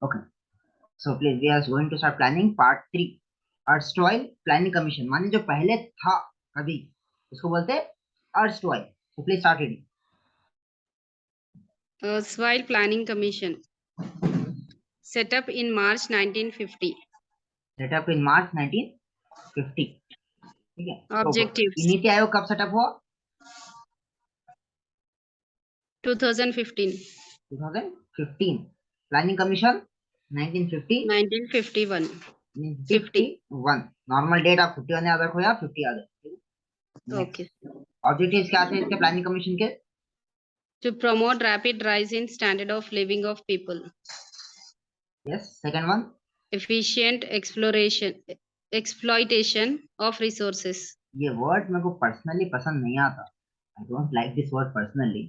Okay, so please we are going to start planning part 3, erstwhile planning commission, माने जो पहले था कभी, उसको बोलते हैं erstwhile. So please start reading. Erstwhile Planning Commission, set up in March 1950. Set up in March 1950. ठीक है. Objectives. नीति आयोग कब सेटअप हुआ? 2015. 2015. Planning commission 1950. 1951. 51. नॉर्मल डेट आप 51 याद रखो या 50 याद रखो. Okay. ऑब्जेक्टिव्स क्या थे इसके प्लानिंग कमीशन के? To promote rapid rise in standard of living of people. Yes. Second one. Efficient exploitation of resources. ये वर्ड मेरे को पर्सनली पसंद नहीं आता. I don't like this word personally.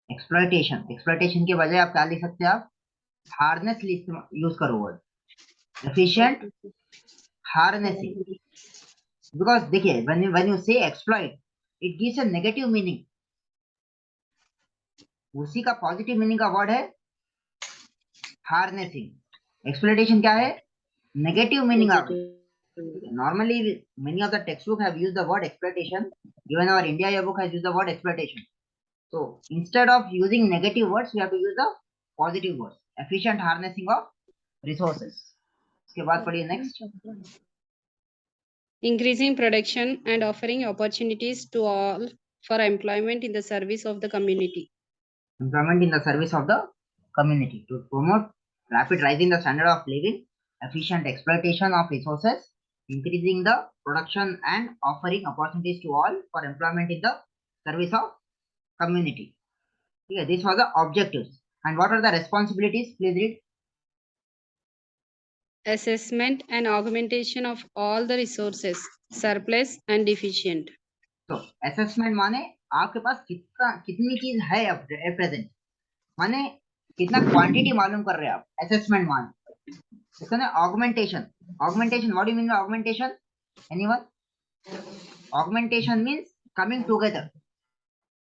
Exploitation. Exploitation के बजाय आप क्या लिख सकते हैं? आप हार्नेस यूज करो वर्ड. Efficient harnessing. बिकॉज देखिए when you say exploit, it gives a negative meaning. उसी का पॉजिटिव मीनिंग का वर्ड है हार्नेसिंग. एक्सप्लॉयटेशन क्या है? Negative meaning. आप normally many of the textbook have used the word exploitation. Even our India yearbook has used the word exploitation. So instead of using negative words, we have to use the positive words. Efficient harnessing of resources. उसके बाद पढ़िए next. Increasing production and offering opportunities to all for employment in the service of the community. Employment in the service of the community to promote rapid rise in the standard of living, efficient exploitation of resources, increasing the production and offering opportunities to all for employment in the service of community. Okay, these were the objectives. And what are the responsibilities? Please read. Assessment and augmentation of all the resources, surplus and deficient. So assessment माने आपके पास कितनी चीज है अब present, माने कितना quantity मालूम कर रहे हैं आप. असेसमेंट माने इसका ना augmentation. Augmentation, what do you mean by augmentation? Anyone? Augmentation means coming together,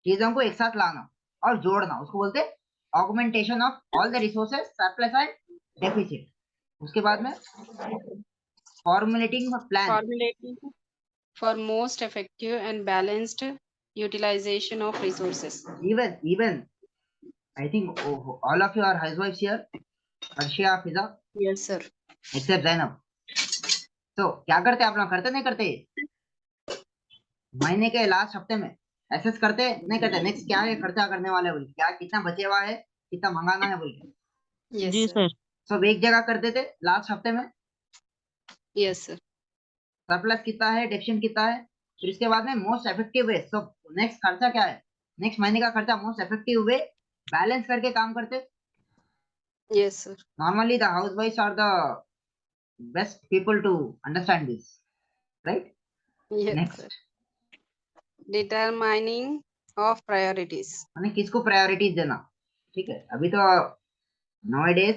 चीजों को एक साथ लाना और जोड़ना, उसको बोलते हैं augmentation of all the resources, surplus and deficit. उसके बाद में formulating plan for most effective and balanced utilization of resources. Even I think all of you are housewives here. Arshia, Fiza. Yes sir. Except Zainab. तो क्या करते आप लोग? करते नहीं करते? महीने के लास्ट हफ्ते में एसेस करते नहीं करते? नेक्स्ट क्या है खर्चा करने वाले बोल, क्या कितना बचे हुआ है, कितना मंगाना है बोल के. जी सर. सब एक जगह करते थे लास्ट हफ्ते में. Yes sir. सरप्लस कितना है, डेफिशिएंट कितना है, फिर इसके बाद में most effective way. So next खर्चा क्या है, नेक्स्ट महीने का खर्चा मोस्ट इफेक्टिव वे बैलेंस करके काम करते. Yes sir. नॉर्मली द हाउसवाइफ्स are the best people to understand this, right? Next. Determining of priorities, माने किसको प्रायोरिटीज देना. ठीक है, अभी तो नाउअडेज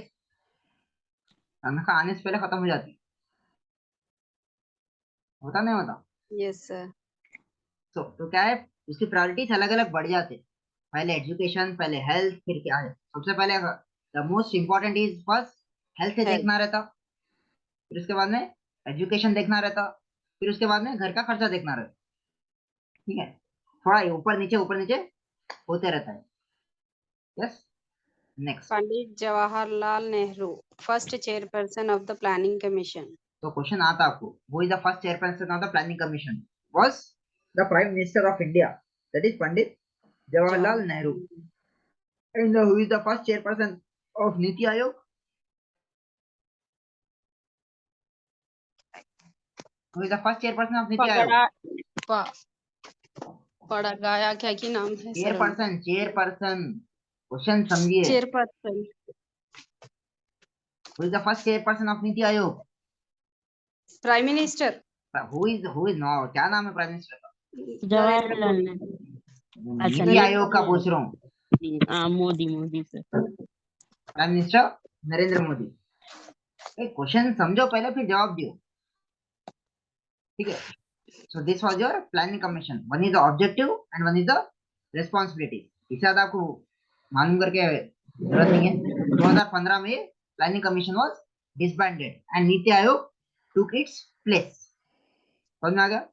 तनख्वाह आने से पहले खत्म हो जाती, होता नहीं होता? Yes sir. तो क्या है, उसकी प्रायोरिटीज अलग अलग बढ़ जाते. पहले एजुकेशन, पहले हेल्थ, फिर क्या है, सबसे पहले the most important is first health से देखना रहता, फिर उसके बाद में एजुकेशन देखना रहता, फिर उसके बाद में घर का खर्चा देखना रहता. ठीक है, थोड़ा ऊपर नीचे होते रहता है. Yes. Next. Pandit Jawaharlal Nehru, first chairperson of the planning commission. तो क्वेश्चन आता आपको, who is the first chairperson of the planning commission? Was the prime minister of India, that is Pandit Jawaharlal Nehru. And who is the first chairperson of Niti Aayog? Who is the first chairperson of Niti Aayog? पड़ा गाया क्या की नाम है? Chairperson. Question समझिए. Chairperson. Who is the first chairperson of Niti Aayog? Prime minister. Who is no, क्या नाम है प्राइम मिनिस्टर का? जवाहरलाल नेहरू. नीति आयोग का पूछ रहा हूँ. Modi sir. Prime minister Narendra Modi. Question समझो पहले फिर जवाब दियो. ठीक है. So this was your planning commission. One is the objective and one is the responsibility. इससे ज्यादा आपको मालूम करके जरूरत नहीं है. 2015 में planning commission was disbanded and NITI Aayog took its place. समझ में आ गया?